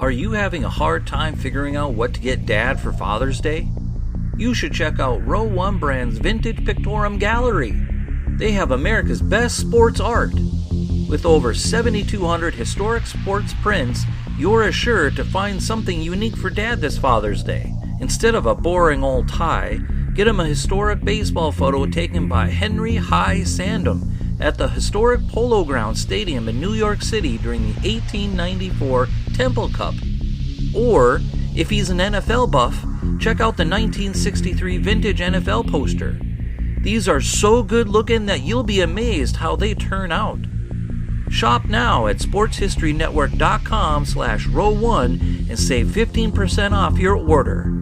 Are you having a hard time figuring out what to get Dad for Father's Day? You should check out Row 1 Brand's Vintage Pictorum Gallery. They have America's best sports art. With over 7,200 historic sports prints, you're assured to find something unique for Dad this Father's Day. Instead of a boring old tie, get him a historic baseball photo taken by Henry High Sandom at the historic Polo Grounds Stadium in New York City during the 1894 Temple Cup. Or, if he's an NFL buff, check out the 1963 vintage NFL poster. These are so good looking that you'll be amazed how they turn out. Shop now at sportshistorynetwork.com/row1 and save 15% off your order.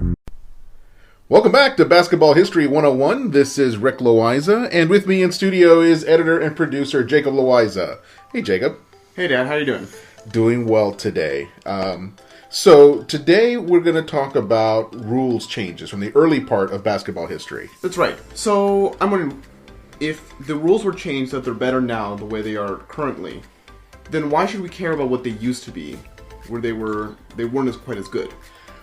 Welcome back to Basketball History 101. This is Rick Loayza, and with me in studio is editor and producer Jacob Loayza. Hey, Jacob. Hey, Dad. How you doing? Doing well today. So today we're going to talk about rules changes from the early part of basketball history. That's right. So I'm wondering, if the rules were changed that they're better now the way they are currently, then why should we care about what they used to be, where they weren't as quite as good?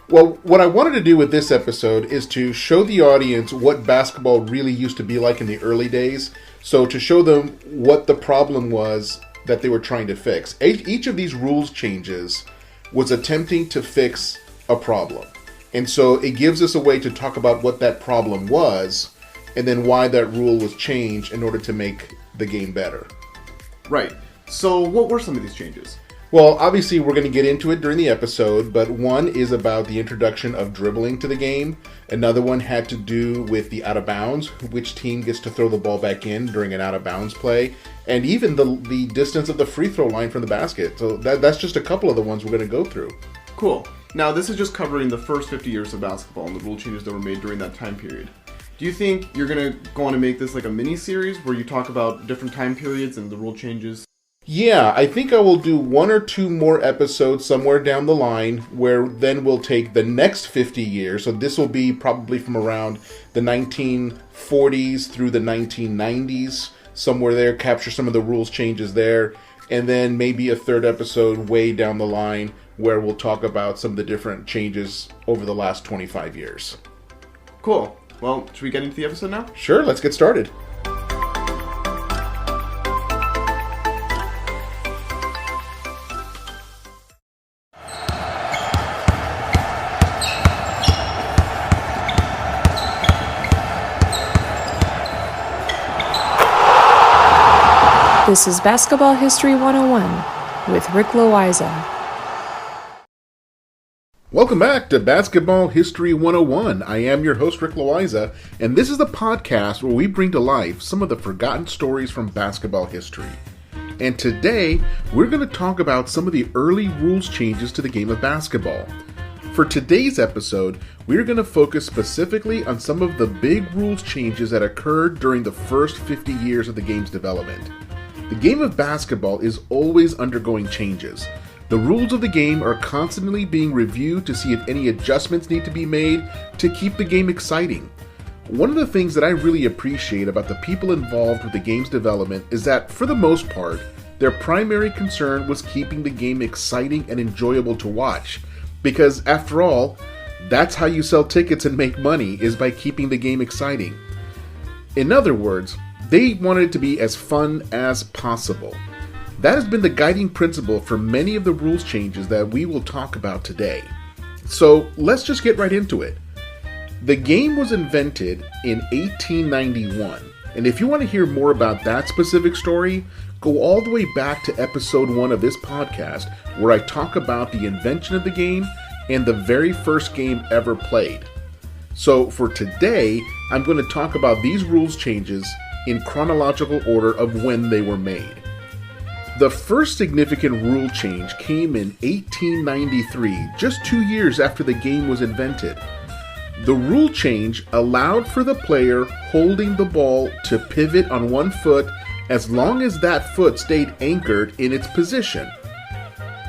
Well, what I wanted to do with this episode is to show the audience what basketball really used to be like in the early days. So to show them what the problem was that they were trying to fix. Each of these rules changes was attempting to fix a problem. And so it gives us a way to talk about what that problem was and then why that rule was changed in order to make the game better. Right. So what were some of these changes? Well, obviously we're going to get into it during the episode, but one is about the introduction of dribbling to the game. Another one had to do with the out of bounds, which team gets to throw the ball back in during an out of bounds play, and even the distance of the free throw line from the basket. So that's just a couple of the ones we're going to go through. Cool. Now this is just covering the first 50 years of basketball and the rule changes that were made during that time period. Do you think you're going to go on to make this like a mini-series where you talk about different time periods and the rule changes? Yeah, I think I will do one or two more episodes somewhere down the line where then we'll take the next 50 years. So this will be probably from around the 1940s through the 1990s, somewhere there, capture some of the rules changes there. And then maybe a third episode way down the line where we'll talk about some of the different changes over the last 25 years. Cool. Well, should we get into the episode now? Sure, let's get started. This is Basketball History 101 with Rick Loayza. Welcome back to Basketball History 101. I am your host, Rick Loayza, and this is the podcast where we bring to life some of the forgotten stories from basketball history. And today, we're going to talk about some of the early rules changes to the game of basketball. For today's episode, we're going to focus specifically on some of the big rules changes that occurred during the first 50 years of the game's development. The game of basketball is always undergoing changes. The rules of the game are constantly being reviewed to see if any adjustments need to be made to keep the game exciting. One of the things that I really appreciate about the people involved with the game's development is that, for the most part, their primary concern was keeping the game exciting and enjoyable to watch. Because, after all, that's how you sell tickets and make money, is by keeping the game exciting. In other words, they wanted it to be as fun as possible. That has been the guiding principle for many of the rules changes that we will talk about today. So let's just get right into it. The game was invented in 1891, and if you want to hear more about that specific story, go all the way back to episode 1 of this podcast, where I talk about the invention of the game and the very first game ever played. So for today, I'm going to talk about these rules changes in chronological order of when they were made. The first significant rule change came in 1893, just 2 years after the game was invented. The rule change allowed for the player holding the ball to pivot on one foot as long as that foot stayed anchored in its position.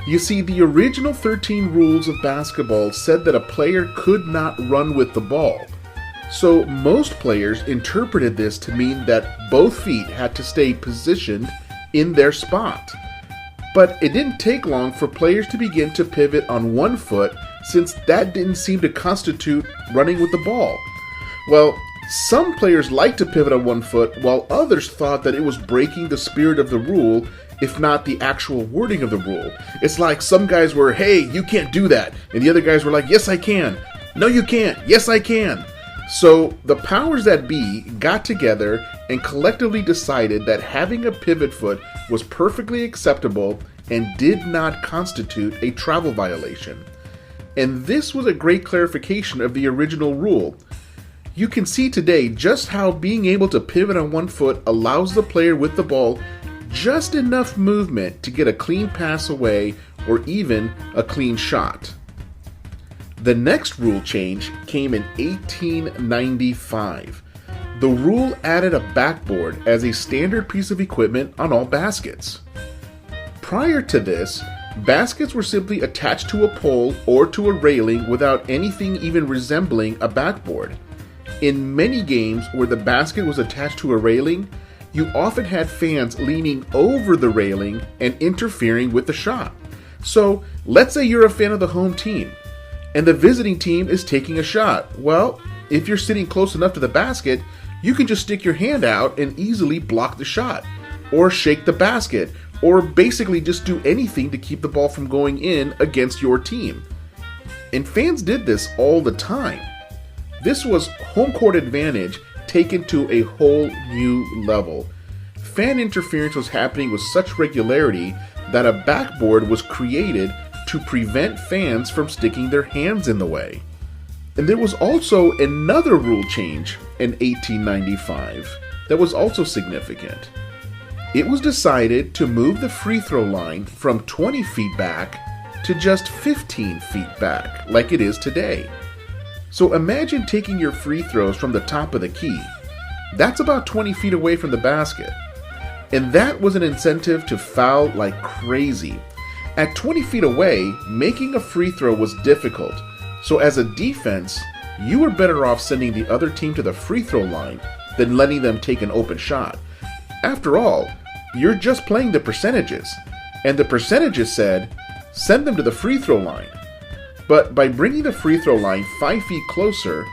You see, the original 13 rules of basketball said that a player could not run with the ball. So most players interpreted this to mean that both feet had to stay positioned in their spot. But it didn't take long for players to begin to pivot on one foot, since that didn't seem to constitute running with the ball. Well, some players liked to pivot on one foot, while others thought that it was breaking the spirit of the rule, if not the actual wording of the rule. It's like some guys were, "Hey, you can't do that," and the other guys were like, "Yes, I can." "No, you can't." "Yes, I can." So the powers that be got together and collectively decided that having a pivot foot was perfectly acceptable and did not constitute a travel violation. And this was a great clarification of the original rule. You can see today just how being able to pivot on one foot allows the player with the ball just enough movement to get a clean pass away or even a clean shot. The next rule change came in 1895. The rule added a backboard as a standard piece of equipment on all baskets. Prior to this, baskets were simply attached to a pole or to a railing without anything even resembling a backboard. In many games where the basket was attached to a railing, you often had fans leaning over the railing and interfering with the shot. So, let's say you're a fan of the home team, and the visiting team is taking a shot. Well, if you're sitting close enough to the basket, you can just stick your hand out and easily block the shot, or shake the basket, or basically just do anything to keep the ball from going in against your team. And fans did this all the time. This was home court advantage taken to a whole new level. Fan interference was happening with such regularity that a backboard was created to prevent fans from sticking their hands in the way. And there was also another rule change in 1895 that was also significant. It was decided to move the free throw line from 20 feet back to just 15 feet back, like it is today. So imagine taking your free throws from the top of the key. That's about 20 feet away from the basket. And that was an incentive to foul like crazy. At 20 feet away, making a free throw was difficult. So as a defense, you were better off sending the other team to the free throw line than letting them take an open shot. After all, you're just playing the percentages. And the percentages said, send them to the free throw line. But by bringing the free throw line 5 feet closer,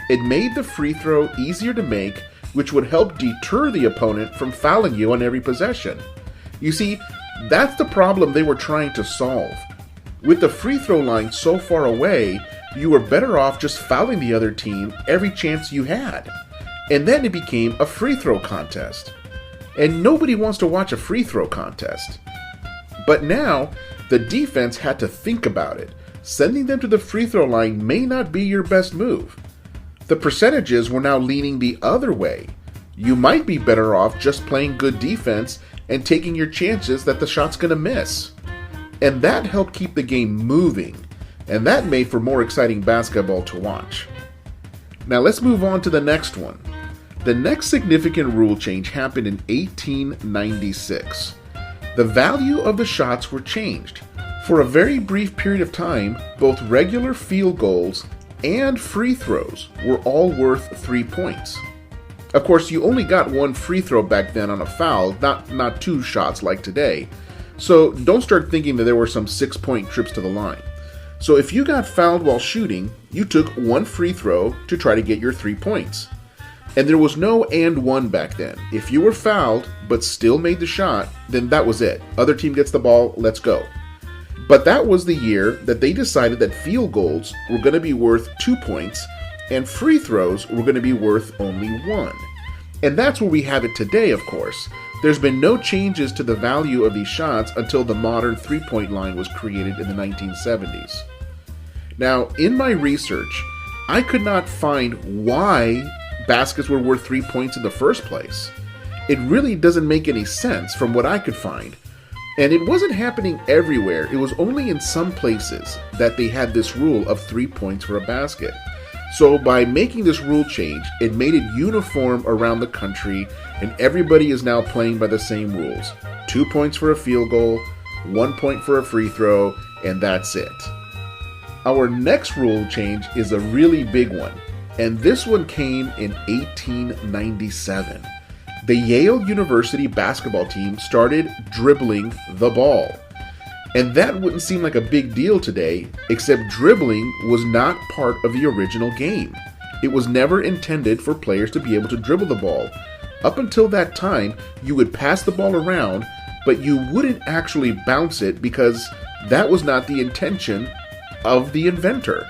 it made the free throw easier to make, which would help deter the opponent from fouling you on every possession. You see, that's the problem they were trying to solve. With the free throw line so far away, you were better off just fouling the other team every chance you had. And then it became a free throw contest. And nobody wants to watch a free throw contest. But now, the defense had to think about it. Sending them to the free throw line may not be your best move. The percentages were now leaning the other way. You might be better off just playing good defense and taking your chances that the shot's going to miss. And that helped keep the game moving, and that made for more exciting basketball to watch. Now let's move on to the next one. The next significant rule change happened in 1896. The value of the shots were changed. For a very brief period of time, both regular field goals and free throws were all worth 3 points. Of course, you only got one free throw back then on a foul, not two shots like today. So don't start thinking that there were some 6-point trips to the line. So if you got fouled while shooting, you took one free throw to try to get your 3 points. And there was no and one back then. If you were fouled but still made the shot, then that was it. Other team gets the ball, let's go. But that was the year that they decided that field goals were going to be worth 2 points and free throws were going to be worth only 1. And that's where we have it today, of course. There's been no changes to the value of these shots until the modern 3-point line was created in the 1970s. Now, in my research, I could not find why baskets were worth 3 points in the first place. It really doesn't make any sense from what I could find. And it wasn't happening everywhere. It was only in some places that they had this rule of 3 points for a basket. So by making this rule change, it made it uniform around the country, and everybody is now playing by the same rules. 2 points for a field goal, 1 point for a free throw, and that's it. Our next rule change is a really big one, and this one came in 1897. The Yale University basketball team started dribbling the ball. And that wouldn't seem like a big deal today, except dribbling was not part of the original game. It was never intended for players to be able to dribble the ball. Up until that time, you would pass the ball around, but you wouldn't actually bounce it because that was not the intention of the inventor.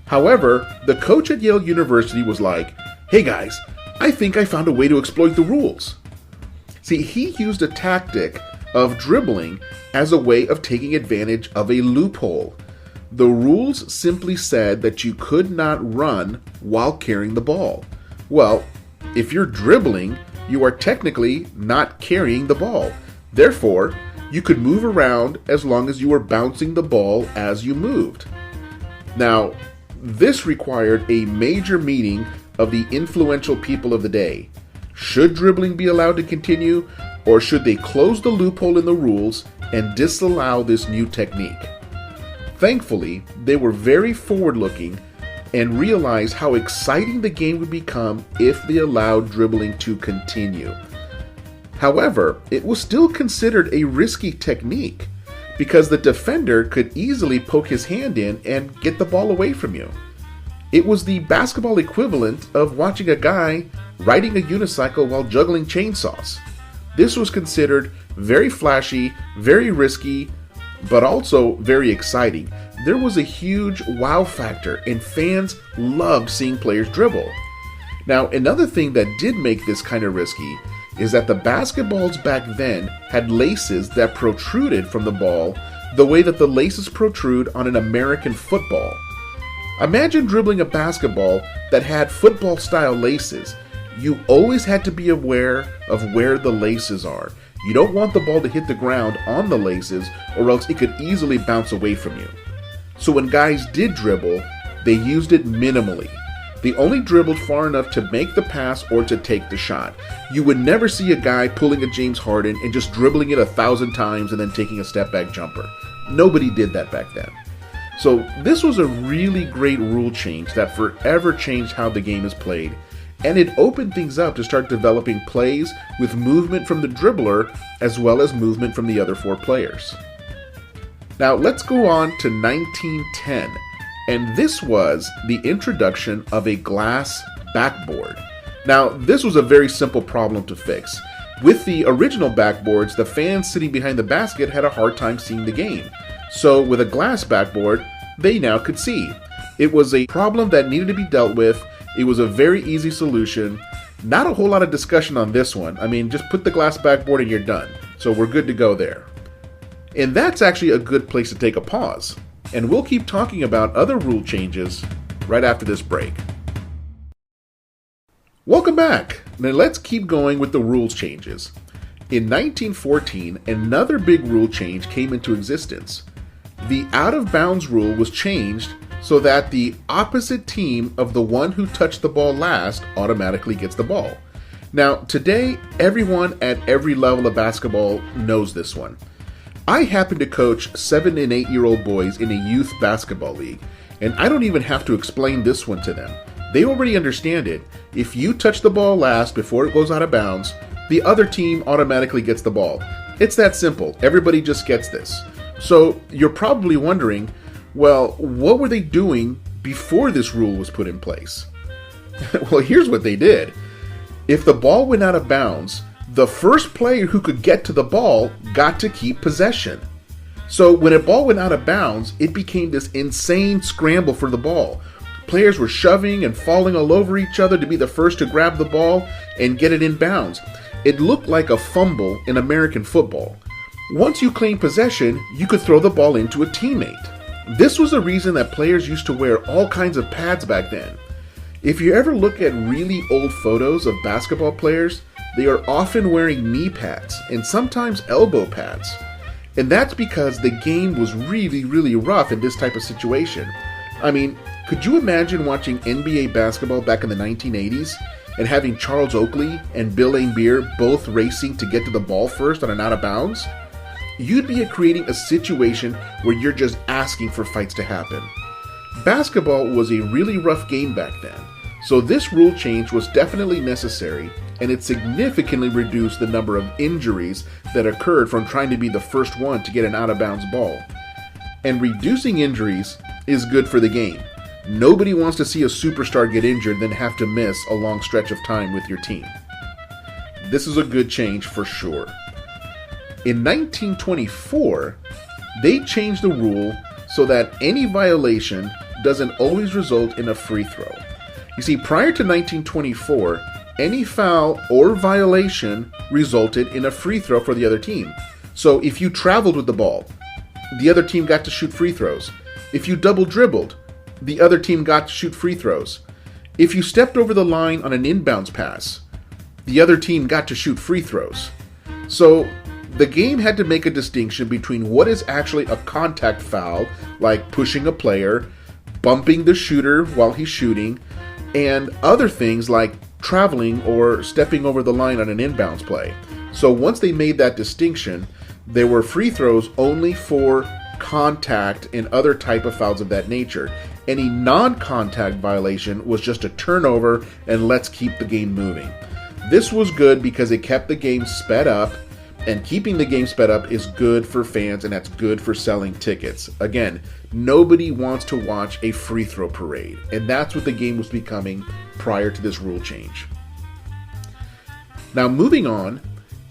However, the coach at Yale University was like, "Hey guys, I think I found a way to exploit the rules." See, he used a tactic of dribbling as a way of taking advantage of a loophole. The rules simply said that you could not run while carrying the ball. Well, if you're dribbling, you are technically not carrying the ball. Therefore, you could move around as long as you were bouncing the ball as you moved. Now, this required a major meeting of the influential people of the day. Should dribbling be allowed to continue, or should they close the loophole in the rules and disallow this new technique? Thankfully, they were very forward-looking and realized how exciting the game would become if they allowed dribbling to continue. However, it was still considered a risky technique because the defender could easily poke his hand in and get the ball away from you. It was the basketball equivalent of watching a guy riding a unicycle while juggling chainsaws. This was considered very flashy, very risky, but also very exciting. There was a huge wow factor, and fans loved seeing players dribble. Now, another thing that did make this kind of risky is that the basketballs back then had laces that protruded from the ball the way that the laces protrude on an American football. Imagine dribbling a basketball that had football-style laces. You always had to be aware of where the laces are. You don't want the ball to hit the ground on the laces, or else it could easily bounce away from you. So when guys did dribble, they used it minimally. They only dribbled far enough to make the pass or to take the shot. You would never see a guy pulling a James Harden and just dribbling it 1,000 times and then taking a step-back jumper. Nobody did that back then. So this was a really great rule change that forever changed how the game is played, and it opened things up to start developing plays with movement from the dribbler as well as movement from the other four players. Now let's go on to 1910, and this was the introduction of a glass backboard. Now this was a very simple problem to fix. With the original backboards, the fans sitting behind the basket had a hard time seeing the game. So with a glass backboard, they now could see. It was a problem that needed to be dealt with. It was a very easy solution. Not a whole lot of discussion on this one. I mean, just put the glass backboard and you're done. So we're good to go there. And that's actually a good place to take a pause. And we'll keep talking about other rule changes right after this break. Welcome back. Now let's keep going with the rules changes. In 1914, another big rule change came into existence. The out-of-bounds rule was changed so that the opposite team of the one who touched the ball last automatically gets the ball. Now, today, everyone at every level of basketball knows this one. I happen to coach 7 and 8-year-old boys in a youth basketball league, and I don't even have to explain this one to them. They already understand it. If you touch the ball last before it goes out of bounds, the other team automatically gets the ball. It's that simple. Everybody just gets this. So you're probably wondering, well, what were they doing before this rule was put in place? Well, here's what they did. If the ball went out of bounds, the first player who could get to the ball got to keep possession. So when a ball went out of bounds, it became this insane scramble for the ball. Players were shoving and falling all over each other to be the first to grab the ball and get it in bounds. It looked like a fumble in American football. Once you claimed possession, you could throw the ball into a teammate. This was the reason that players used to wear all kinds of pads back then. If you ever look at really old photos of basketball players, they are often wearing knee pads and sometimes elbow pads. And that's because the game was really, really rough in this type of situation. I mean, could you imagine watching NBA basketball back in the 1980s and having Charles Oakley and Bill Laimbeer both racing to get to the ball first on an out of bounds? You'd be creating a situation where you're just asking for fights to happen. Basketball was a really rough game back then, so this rule change was definitely necessary, and it significantly reduced the number of injuries that occurred from trying to be the first one to get an out-of-bounds ball. And reducing injuries is good for the game. Nobody wants to see a superstar get injured then have to miss a long stretch of time with your team. This is a good change for sure. In 1924, they changed the rule so that any violation doesn't always result in a free throw. You see, prior to 1924, any foul or violation resulted in a free throw for the other team. So if you traveled with the ball, the other team got to shoot free throws. If you double dribbled, the other team got to shoot free throws. If you stepped over the line on an inbounds pass, the other team got to shoot free throws. So the game had to make a distinction between what is actually a contact foul, like pushing a player, bumping the shooter while he's shooting, and other things like traveling or stepping over the line on an inbounds play. So once they made that distinction, there were free throws only for contact and other type of fouls of that nature. Any non-contact violation was just a turnover and let's keep the game moving. This was good because it kept the game sped up, and keeping the game sped up is good for fans, and that's good for selling tickets. Again, nobody wants to watch a free throw parade, and that's what the game was becoming prior to this rule change. Now moving on,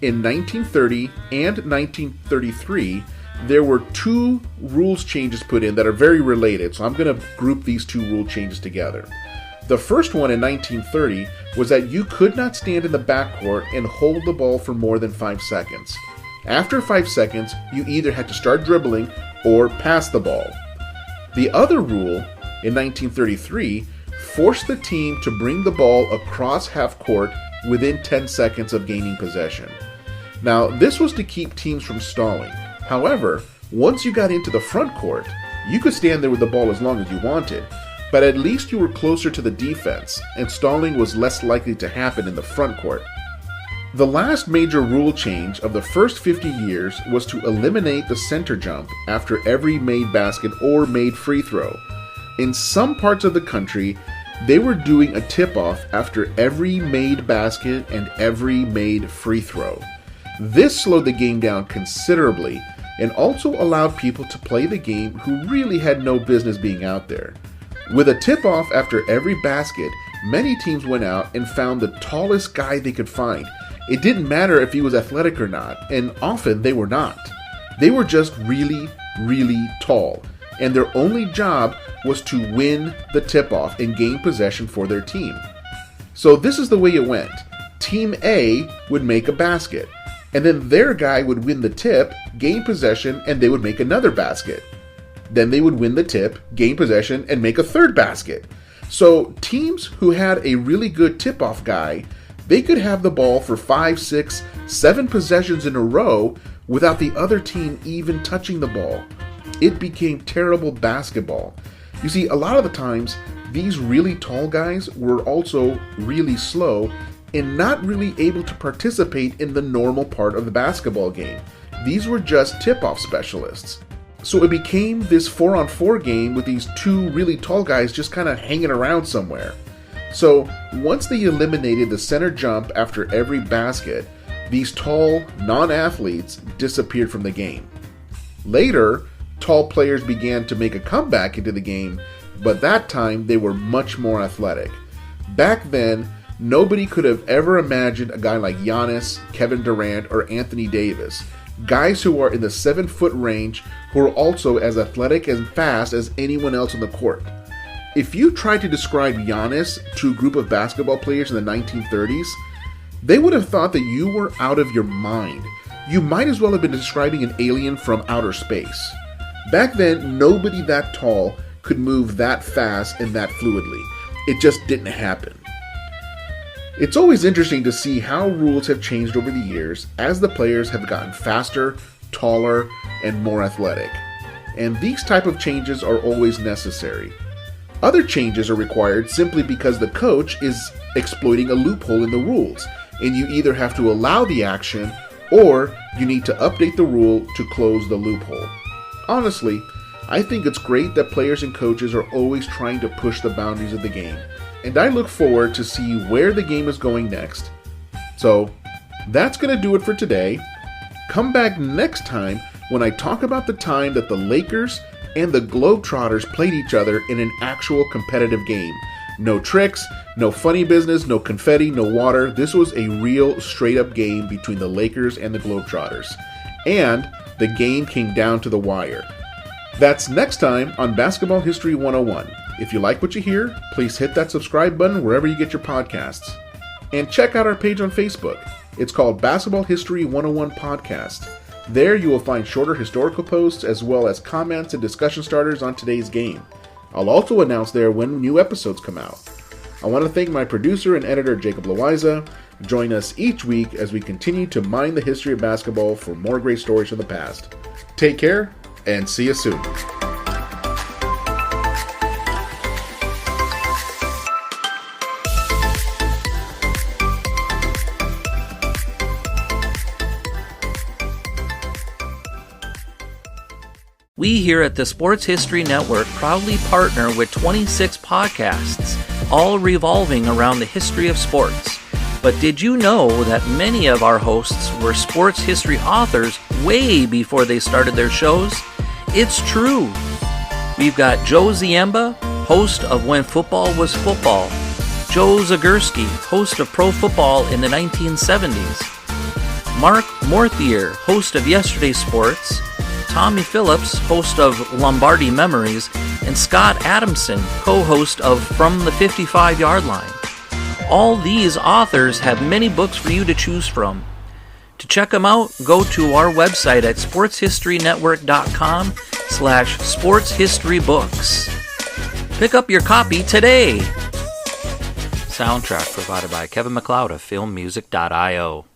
in 1930 and 1933, there were two rules changes put in that are very related, so I'm going to group these two rule changes together. The first one in 1930 was that you could not stand in the backcourt and hold the ball for more than 5 seconds. After 5 seconds, you either had to start dribbling or pass the ball. The other rule in 1933 forced the team to bring the ball across half court within 10 seconds of gaining possession. Now, this was to keep teams from stalling. However, once you got into the front court, you could stand there with the ball as long as you wanted, but at least you were closer to the defense, and stalling was less likely to happen in the front court. The last major rule change of the first 50 years was to eliminate the center jump after every made basket or made free throw. In some parts of the country, they were doing a tip-off after every made basket and every made free throw. This slowed the game down considerably and also allowed people to play the game who really had no business being out there. With a tip-off after every basket, many teams went out and found the tallest guy they could find. It didn't matter if he was athletic or not, and often they were not. They were just really, really tall, and their only job was to win the tip-off and gain possession for their team. So this is the way it went. Team A would make a basket, and then their guy would win the tip, gain possession, and they would make another basket. Then they would win the tip, gain possession, and make a third basket. So teams who had a really good tip-off guy, they could have the ball for 5, 6, 7 possessions in a row without the other team even touching the ball. It became terrible basketball. You see, a lot of the times, these really tall guys were also really slow and not really able to participate in the normal part of the basketball game. These were just tip-off specialists. So it became this 4-on-4 game with these two really tall guys just kind of hanging around somewhere. So once they eliminated the center jump after every basket, these tall non-athletes disappeared from the game. Later, tall players began to make a comeback into the game, but that time they were much more athletic. Back then, nobody could have ever imagined a guy like Giannis, Kevin Durant, or Anthony Davis, guys who are in the 7-foot range who are also as athletic and fast as anyone else on the court. If you tried to describe Giannis to a group of basketball players in the 1930s, they would have thought that you were out of your mind. You might as well have been describing an alien from outer space. Back then, nobody that tall could move that fast and that fluidly. It just didn't happen. It's always interesting to see how rules have changed over the years as the players have gotten faster, taller, and more athletic. And these type of changes are always necessary. Other changes are required simply because the coach is exploiting a loophole in the rules, and you either have to allow the action or you need to update the rule to close the loophole. Honestly, I think it's great that players and coaches are always trying to push the boundaries of the game, and I look forward to see where the game is going next. So, that's going to do it for today. Come back next time when I talk about the time that the Lakers and the Globetrotters played each other in an actual competitive game. No tricks, no funny business, no confetti, no water. This was a real straight-up game between the Lakers and the Globetrotters. And the game came down to the wire. That's next time on Basketball History 101. If you like what you hear, please hit that subscribe button wherever you get your podcasts. And check out our page on Facebook. It's called Basketball History 101 Podcast. There you will find shorter historical posts as well as comments and discussion starters on today's game. I'll also announce there when new episodes come out. I want to thank my producer and editor Jacob Loayza. Join us each week as we continue to mine the history of basketball for more great stories from the past. Take care and see you soon. We here at the Sports History Network proudly partner with 26 podcasts, all revolving around the history of sports. But did you know that many of our hosts were sports history authors way before they started their shows? It's true. We've got Joe Ziemba, host of When Football Was Football, Joe Zagurski, host of Pro Football in the 1970s, Mark Morthier, host of Yesterday's Sports, Tommy Phillips, host of Lombardi Memories, and Scott Adamson, co-host of From the 55-Yard Line. All these authors have many books for you to choose from. To check them out, go to our website at sportshistorynetwork.com/sportshistorybooks. Pick up your copy today. Soundtrack provided by Kevin MacLeod of filmmusic.io.